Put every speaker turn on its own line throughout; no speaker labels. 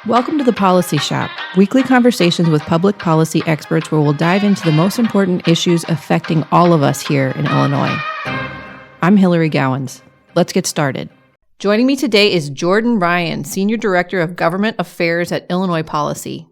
Welcome to the Policy Shop, weekly conversations with public policy experts where we'll dive into the most important issues affecting all of us here in Illinois. I'm Hilary Gowins. Let's get started. Joining me today is Jordan Ryan, Senior Director of Government Affairs at Illinois Policy.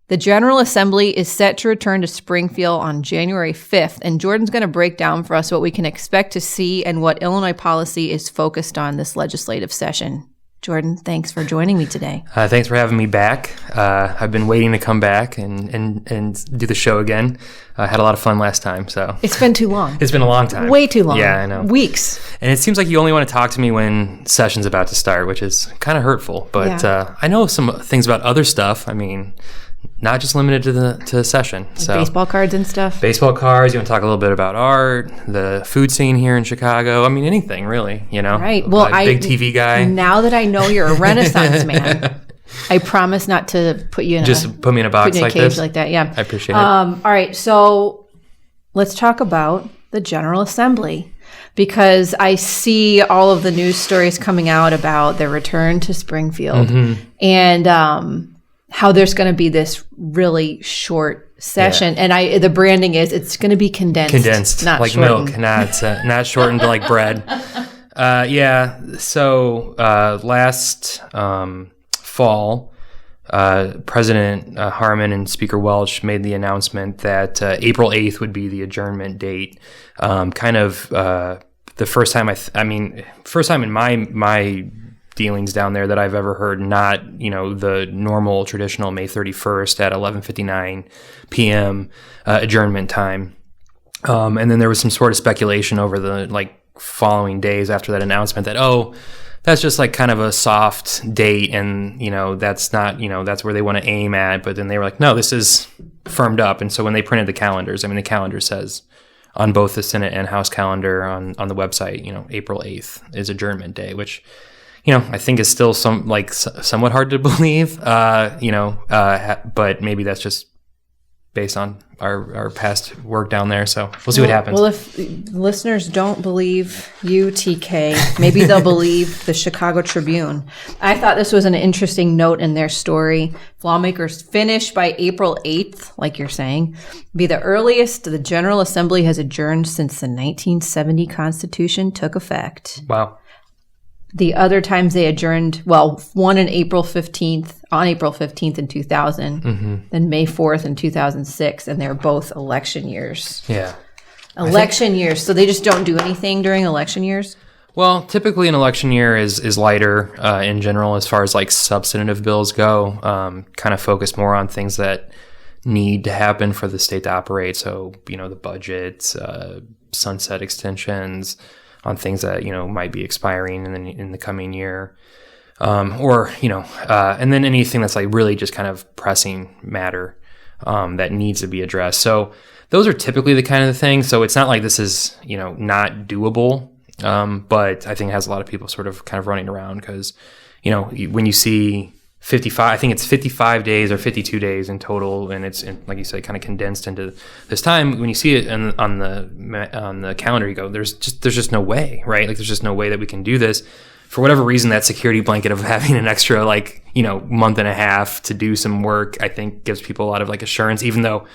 The General Assembly is set to return to Springfield on January 5th, and Jordan's going to break down for us what we can expect to see and what Illinois policy is focused on this legislative session. Jordan, thanks for joining me today.
Thanks for having me back. I've been waiting to come back and do the show again. I had a lot of fun last time. So
it's been too long.
It's been a long time.
Way too long.
Yeah, I know.
Weeks.
And it seems like you only want to talk to me when session's about to start, which is kind of hurtful. But
yeah.
I know some things about other stuff. I mean, not just limited to the session.
Like
so
baseball cards and stuff.
Baseball cards. You want to talk a little bit about art, the food scene here in Chicago. I mean, anything really. You know.
Right. Well,
big TV guy.
Now that I know you're a Renaissance man, I promise not to put you in
put me in a box like
cage
this.
Like that. Yeah.
I appreciate it.
All right. So let's talk about the General Assembly, because I see all of the news stories coming out about their return to Springfield and how there's going to be this really short session. Yeah. And the branding is it's going to be condensed, not
like
shortened.
milk, not shortened like bread. Yeah. So last fall, President Harmon and Speaker Welch made the announcement that April 8th would be the adjournment date. The first time first time in my dealings down there that I've ever heard, not, the normal traditional May 31st at 11:59 p.m. Adjournment time. And then there was some sort of speculation over the following days after that announcement that, that's just kind of a soft date and, that's not, that's where they want to aim at. But then they were like, no, this is firmed up. And so when they printed the calendars, the calendar says on both the Senate and House calendar on the website, April 8th is adjournment day, which I think is still somewhat hard to believe, but maybe that's just based on our past work down there. So we'll see what happens.
Well, if listeners don't believe you, TK, maybe they'll believe the Chicago Tribune. I thought this was an interesting note in their story. Lawmakers finish by April 8th, like you're saying, be the earliest the General Assembly has adjourned since the 1970 Constitution took effect.
Wow.
The other times they adjourned, one on April 15th in 2000, then May 4th in 2006, and they're both election years.
Yeah.
Election years. So they just don't do anything during election years?
Well, typically an election year is lighter in general as far as substantive bills go, kind of focus more on things that need to happen for the state to operate. So, the budget, sunset extensions, on things that, might be expiring in the coming year. And then anything that's really just kind of pressing matter that needs to be addressed. So those are typically the kind of things. So it's not like this is, not doable. But I think it has a lot of people sort of kind of running around because, when you see 55, I think it's 55 days or 52 days in total, and it's, like you said, kind of condensed into this time. When you see it on the calendar, you go, there's just no way, right? There's just no way that we can do this. For whatever reason, that security blanket of having an extra month and a half to do some work, I think gives people a lot of assurance, even though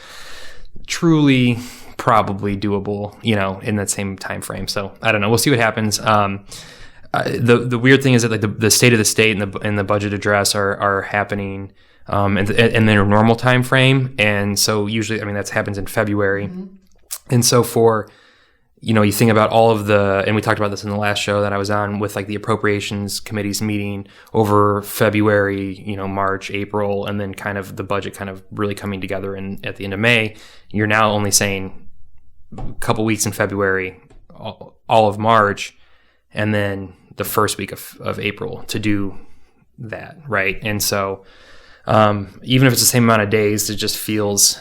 truly probably doable, in that same time frame. So I don't know. We'll see what happens. The weird thing is that the state of the state and the budget address are happening in their normal time frame, and so usually that happens in February, and so for you think about all of and we talked about this in the last show that I was on with the appropriations committees meeting over February, March, April, and then kind of the budget kind of really coming together at the end of May. You're now only saying a couple weeks in February, all of March, and then the first week of April to do that, right? And so even if it's the same amount of days, it just feels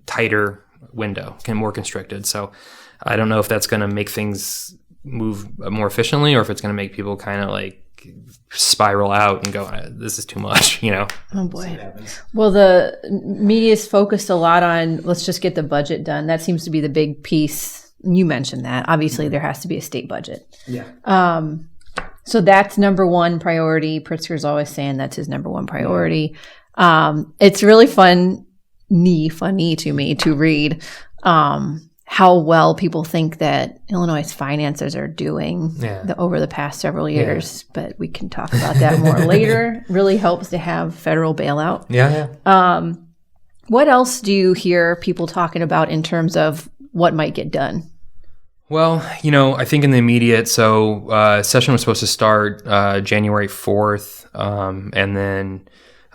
tighter window, more constricted. So I don't know if that's going to make things move more efficiently or if it's going to make people kind of spiral out and go, this is too much,
Oh boy. Well, the media's focused a lot on let's just get the budget done. That seems to be the big piece. You mentioned that. Obviously, there has to be a state budget.
Yeah.
So that's number one priority. Pritzker's always saying that's his number one priority. It's really funny to me to read how well people think that Illinois' finances are doing over the past several years. But we can talk about that more later. Really helps to have federal bailout. What else do you hear people talking about in terms of what might get done?
Well, I think in the immediate, session was supposed to start January 4th, and then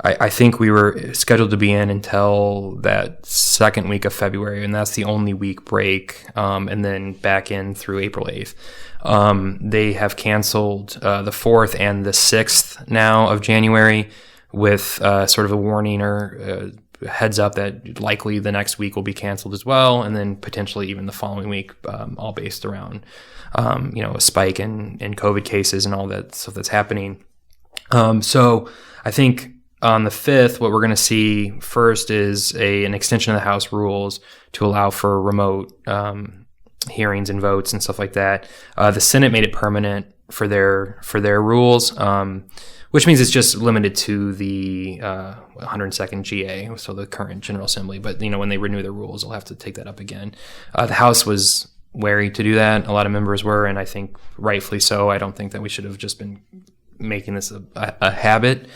I think we were scheduled to be in until that second week of February, and that's the only week break, and then back in through April 8th. They have canceled the 4th and the 6th now of January with sort of a warning or heads up that likely the next week will be canceled as well, and then potentially even the following week, all based around a spike in COVID cases and all that stuff that's happening. So I think on the 5th, what we're going to see first is an extension of the House rules to allow for remote hearings and votes and stuff like that. The Senate made it permanent for their rules, which means it's just limited to the 102nd GA, so the current General Assembly. But when they renew their rules, they'll have to take that up again. The House was wary to do that. A lot of members were, and I think rightfully so. I don't think that we should have just been making this a habit.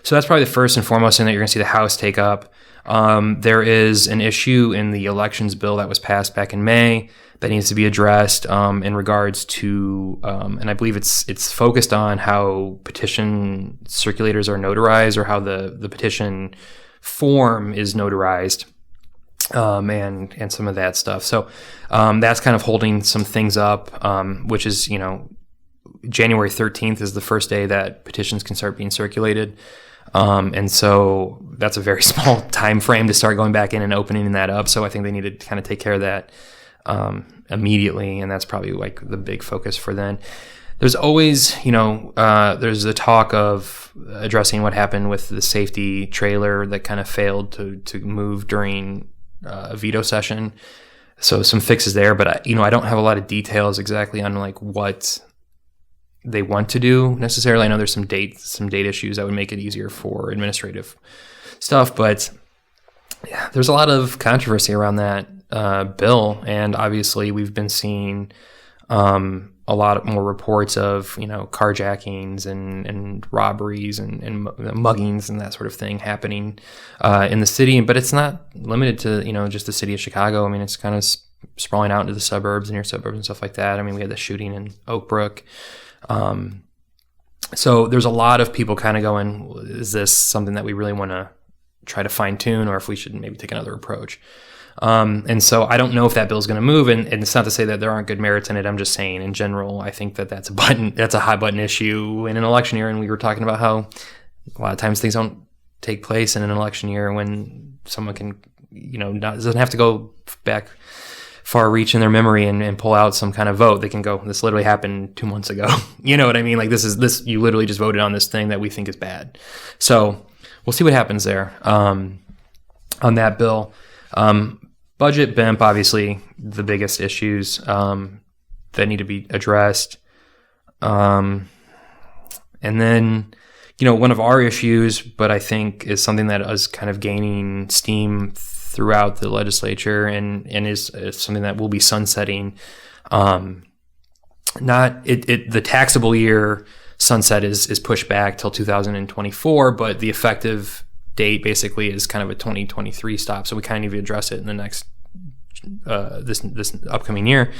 So that's probably the first and foremost thing that you're going to see the House take up. There is an issue in the elections bill that was passed back in May that needs to be addressed in regards to, and I believe it's focused on how petition circulators are notarized, or how the petition form is notarized, and some of that stuff. So that's kind of holding some things up, which is, January 13th is the first day that petitions can start being circulated. And so that's a very small time frame to start going back in and opening that up. So I think they need to kind of take care of that immediately, and that's probably like the big focus for then. There's always, there's the talk of addressing what happened with the safety trailer that kind of failed to move during a veto session. So some fixes there, but I don't have a lot of details exactly on like what they want to do necessarily. I know there's some date issues that would make it easier for administrative stuff, but yeah, there's a lot of controversy around that bill, and obviously we've been seeing a lot more reports of carjackings and robberies and muggings and that sort of thing happening in the city. But it's not limited to just the city of Chicago. I mean, it's kind of sprawling out into the suburbs, near suburbs and stuff like that. I mean, we had the shooting in Oak Brook. So there's a lot of people kind of going, is this something that we really want to try to fine tune, or if we should maybe take another approach? And so I don't know if that bill is going to move, and it's not to say that there aren't good merits in it. I'm just saying in general, I think that's a high button issue in an election year. And we were talking about how a lot of times things don't take place in an election year when someone can, doesn't have to go back far reach in their memory and pull out some kind of vote. They can go, this literally happened 2 months ago. You know what I mean? Like this, you literally just voted on this thing that we think is bad. So we'll see what happens there, on that bill. Budget BEMP, obviously the biggest issues, that need to be addressed. And then, one of our issues, but I think is something that is kind of gaining steam throughout the legislature and is something that will be sunsetting. The taxable year sunset is pushed back till 2024, but the effective date basically is kind of a 2023 stop. So we kind of need to address it in the next, this upcoming year,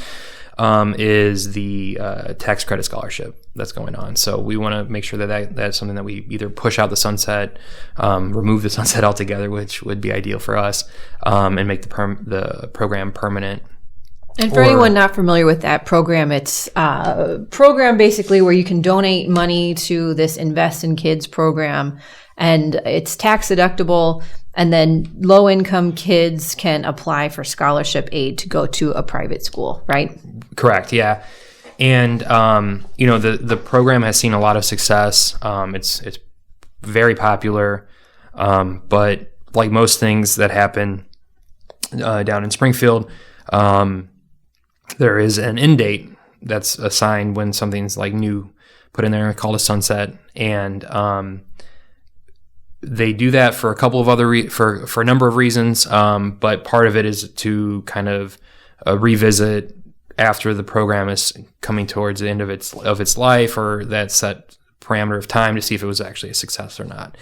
is the tax credit scholarship that's going on. So we want to make sure that's something that we either push out the sunset, remove the sunset altogether, which would be ideal for us, and make the program permanent.
And for anyone not familiar with that program, it's a program basically where you can donate money to this Invest in Kids program, and it's tax deductible. And then low-income kids can apply for scholarship aid to go to a private school, right?
Correct, yeah. And, the program has seen a lot of success. It's very popular. But like most things that happen down in Springfield, there is an end date that's assigned when something's like new put in there called a sunset. And they do that for a couple of other for a number of reasons, but part of it is to kind of revisit after the program is coming towards the end of its life, or that set parameter of time, to see if it was actually a success or not.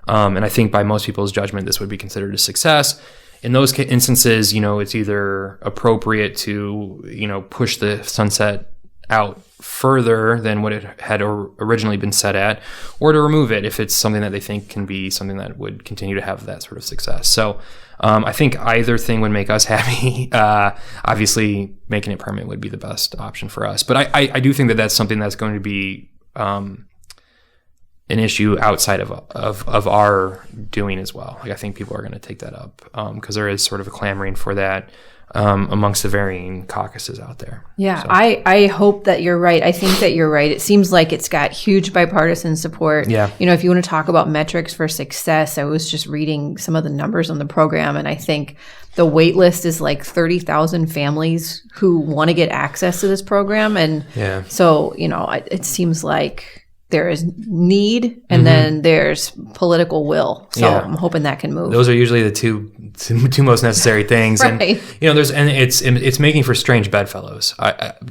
And I think by most people's judgment, this would be considered a success. In those instances, it's either appropriate to, push the sunset out further than what it had originally been set at, or to remove it if it's something that they think can be something that would continue to have that sort of success. So I think either thing would make us happy. Obviously, making it permanent would be the best option for us. But I do think that that's something that's going to be an issue outside of our doing as well. Like, I think people are going to take that up because there is sort of a clamoring for that amongst the varying caucuses out there.
Yeah,
so.
I hope that you're right. I think that you're right. It seems like it's got huge bipartisan support.
Yeah.
If you want to talk about metrics for success, I was just reading some of the numbers on the program, and I think the wait list is like 30,000 families who want to get access to this program. And so, it seems like there is need, and then there's political will. So I'm hoping that can move.
Those are usually the two most necessary things.
Right.
And it's making for strange bedfellows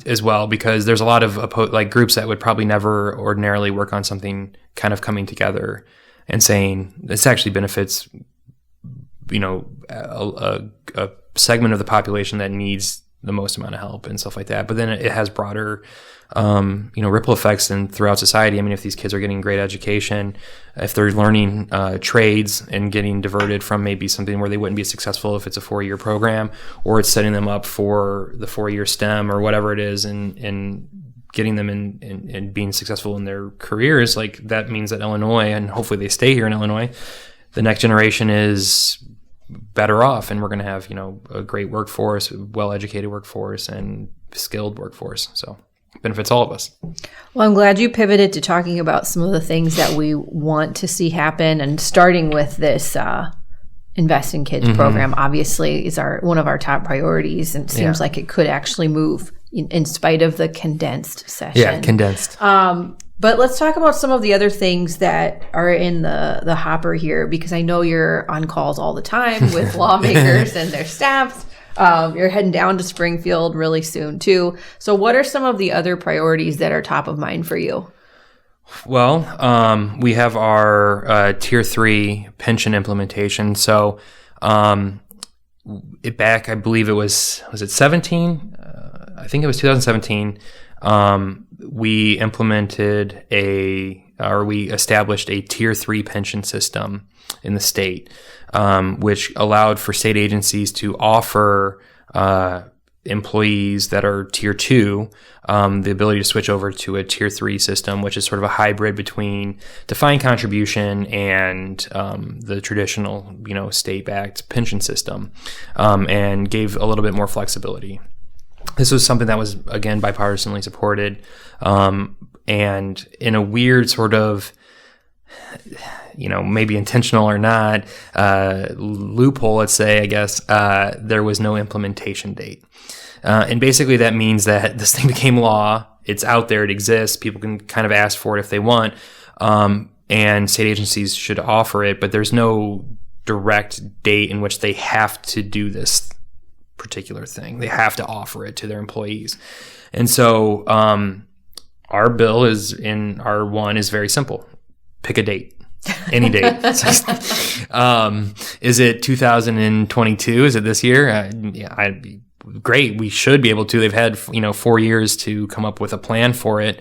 as well, because there's a lot of groups that would probably never ordinarily work on something kind of coming together and saying this actually benefits, a segment of the population that needs the most amount of help and stuff like that. But then it has broader ripple effects throughout society. I mean, if these kids are getting great education, if they're learning trades and getting diverted from maybe something where they wouldn't be successful if it's a 4-year program, or it's setting them up for the 4-year STEM or whatever it is, and getting them in being successful in their careers, like that means that Illinois, and hopefully they stay here in Illinois, the next generation is better off, and we're going to have a great workforce, well-educated workforce, and skilled workforce. So benefits all of us.
Well, I'm glad you pivoted to talking about some of the things that we want to see happen, and starting with this Invest in Kids program obviously is one of our top priorities, and it seems like it could actually move in spite of the condensed session.
Yeah, condensed.
But let's talk about some of the other things that are in the hopper here, because I know you're on calls all the time with lawmakers and their staffs. You're heading down to Springfield really soon too. So what are some of the other priorities that are top of mind for you?
Well, we have our Tier 3 pension implementation. So back, I believe it was it 17? I think it was 2017. We implemented we established a Tier 3 pension system in the state, which allowed for state agencies to offer employees that are Tier 2 the ability to switch over to a Tier 3 system, which is sort of a hybrid between defined contribution and the traditional, state-backed pension system, and gave a little bit more flexibility. This was something that was, again, bipartisanly supported, and in a weird sort of, maybe intentional or not, loophole, let's say, I guess, there was no implementation date. And basically that means that this thing became law. It's out there. It exists. People can kind of ask for it if they want, and state agencies should offer it, but there's no direct date in which they have to do this particular thing. They have to offer it to their employees. And so our bill is very simple. Pick a date. Any date. Is it 2022? Is it this year? Great. We should be able to. They've had 4 years to come up with a plan for it.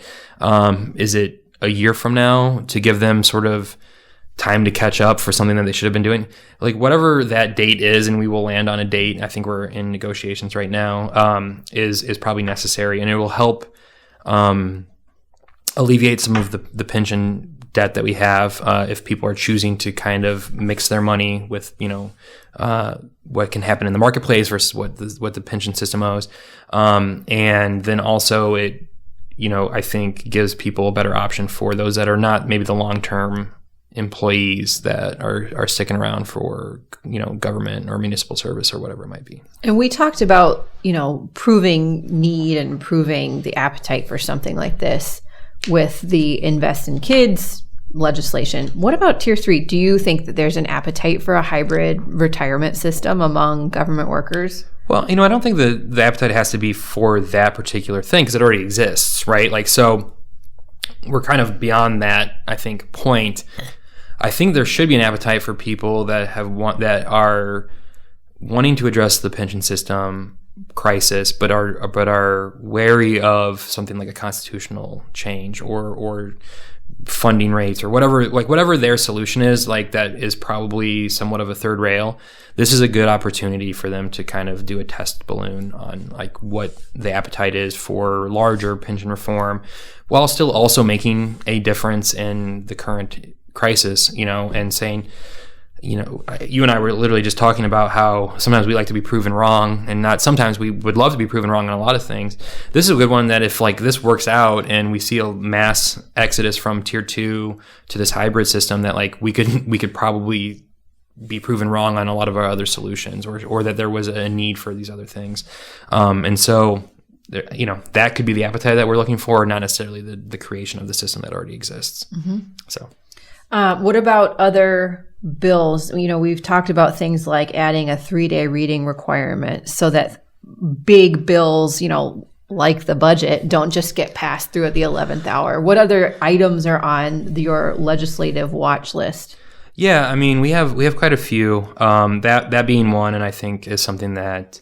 Is it a year from now, to give them sort of time to catch up for something that they should have been doing? Like, whatever that date is, and we will land on a date. I think we're in negotiations right now. Is probably necessary, and it will help alleviate some of the pension debt that we have if people are choosing to kind of mix their money with what can happen in the marketplace versus what the pension system owes, and then also it I think gives people a better option for those that are not maybe the long-term employees that are sticking around for government or municipal service or whatever it might be.
And we talked about proving need and proving the appetite for something like this. with the Invest in Kids legislation. What about Tier 3? Do you think that there's an appetite for a hybrid retirement system among government workers?
Well, I don't think the appetite has to be for that particular thing because it already exists, right? Like, so we're kind of beyond that, I think, point. I think there should be an appetite for people that are wanting to address the pension system crisis, but are wary of something like a constitutional change or funding rates or whatever their solution is, like that is probably somewhat of a third rail. This is a good opportunity for them to kind of do a test balloon on like what the appetite is for larger pension reform, while still also making a difference in the current crisis, and saying, you and I were literally just talking about how sometimes we like to be proven wrong, and not sometimes we would love to be proven wrong on a lot of things. This is a good one that if like this works out and we see a mass exodus from Tier 2 to this hybrid system, that like we could probably be proven wrong on a lot of our other solutions, or that there was a need for these other things. And so, that could be the appetite that we're looking for, not necessarily the creation of the system that already exists. Mm-hmm. So,
what about other bills? We've talked about things like adding a 3-day reading requirement so that big bills, like the budget, don't just get passed through at the 11th hour. What other items are on your legislative watch list?
Yeah, we have quite a few. That being one, and I think is something that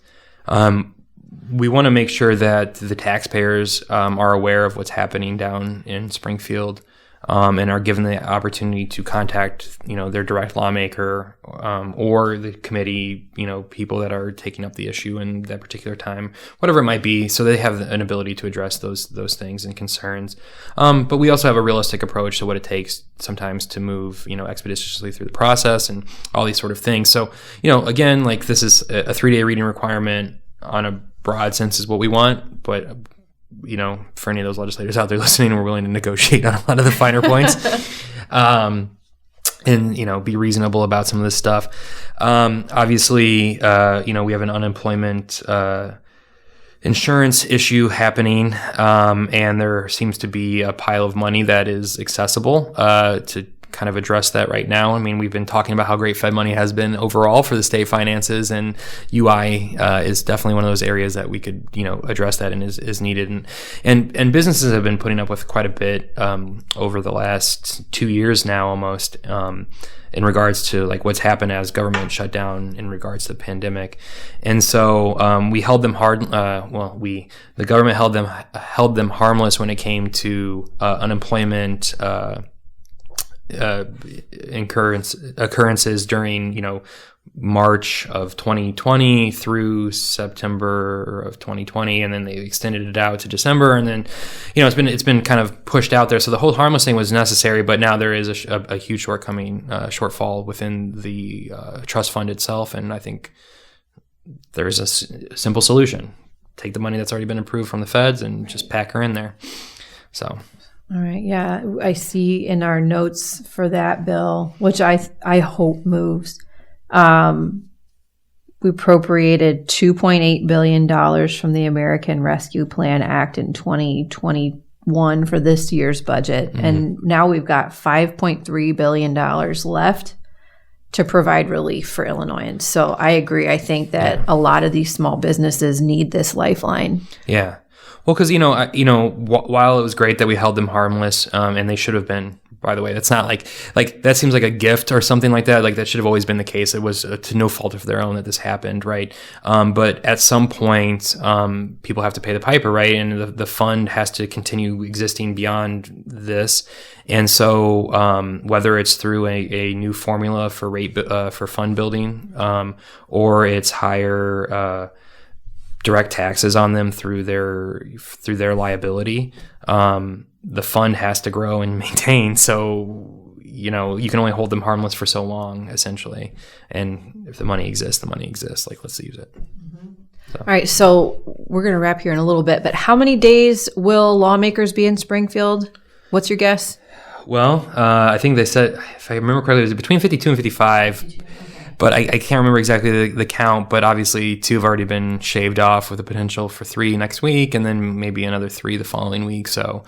we want to make sure that the taxpayers are aware of what's happening down in Springfield. And are given the opportunity to contact, their direct lawmaker or the committee, people that are taking up the issue in that particular time, whatever it might be, so they have an ability to address those things and concerns. But we also have a realistic approach to what it takes sometimes to move, expeditiously through the process and all these sort of things. So, again, like this is a 3-day reading requirement on a broad sense is what we want, but for any of those legislators out there listening, we're willing to negotiate on a lot of the finer points, and be reasonable about some of this stuff. Obviously, we have an unemployment insurance issue happening, and there seems to be a pile of money that is accessible to kind of address that right now. We've been talking about how great Fed money has been overall for the state finances, and UI is definitely one of those areas that we could, address that and is needed. And businesses have been putting up with quite a bit over the last 2 years now, almost, in regards to like what's happened as government shut down in regards to the pandemic. And so we held them hard. The government held them harmless when it came to unemployment occurrences during March of 2020 through September of 2020, and then they extended it out to December, and then it's been kind of pushed out there. So the whole harmless thing was necessary, but now there is a huge shortfall within the trust fund itself, and I think there is a simple solution: take the money that's already been approved from the feds and just pack her in there. So.
All right. Yeah. I see in our notes for that bill, which I hope moves, we appropriated $2.8 billion from the American Rescue Plan Act in 2021 for this year's budget. Mm-hmm. And now we've got $5.3 billion left to provide relief for Illinoisans. So I agree. I think that a lot of these small businesses need this lifeline.
Yeah. Well, because, while it was great that we held them harmless, and they should have been, by the way, that's not like that seems like a gift or something like that. Like that should have always been the case. It was to no fault of their own that this happened, right? But at some point, people have to pay the piper, right? And the fund has to continue existing beyond this. And so whether it's through a new formula for fund building, or it's higher direct taxes on them through their liability, the fund has to grow and maintain. So, you can only hold them harmless for so long, essentially. And if the money exists, Like, let's use it. Mm-hmm. So.
All right. So we're going to wrap here in a little bit, but how many days will lawmakers be in Springfield? What's your guess?
Well, I think they said, if I remember correctly, it was between 52 and 55. 52. But I can't remember exactly the count, but obviously 2 have already been shaved off with the potential for 3 next week, and then maybe another 3 the following week. So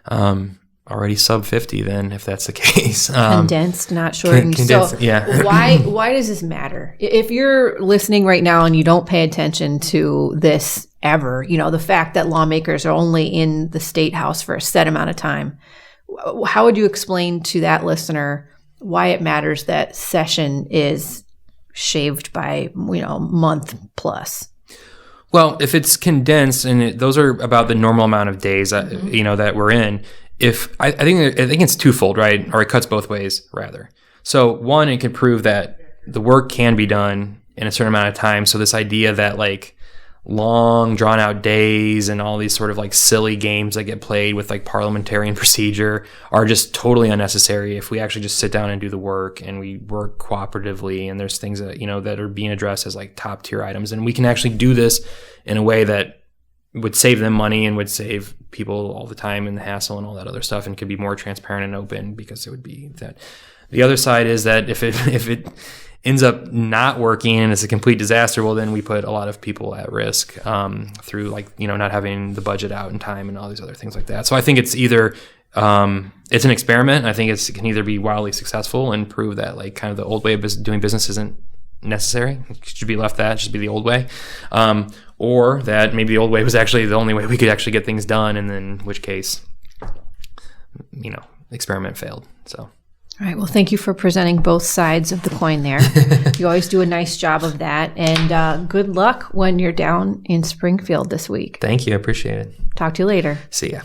already sub 50 then, if that's the case.
Condensed, not shortened.
Condensed,
so
yeah.
why does this matter? If you're listening right now and you don't pay attention to this ever, the fact that lawmakers are only in the state house for a set amount of time, how would you explain to that listener why it matters that session is shaved by, month plus?
Well, if it's condensed, and those are about the normal amount of days, that we're in. If I think it's twofold, right? Or it cuts both ways, rather. So one, it can prove that the work can be done in a certain amount of time. So this idea that like long drawn out days and all these sort of like silly games that get played with like parliamentarian procedure are just totally unnecessary if we actually just sit down and do the work and we work cooperatively, and there's things that that are being addressed as like top tier items, and we can actually do this in a way that would save them money and would save people all the time and the hassle and all that other stuff, and could be more transparent and open, because it would be that. The other side is that if it ends up not working and it's a complete disaster, well, then we put a lot of people at risk through not having the budget out in time and all these other things like that. So I think it's either it's an experiment. I think it can either be wildly successful and prove that like kind of the old way of doing business isn't necessary. It should be left that. It should be the old way. Or that maybe the old way was actually the only way we could actually get things done, and then in which case, experiment failed. So.
All right. Well, thank you for presenting both sides of the coin there. You always do a nice job of that. And good luck when you're down in Springfield this week.
Thank you. I appreciate it.
Talk to you later.
See ya.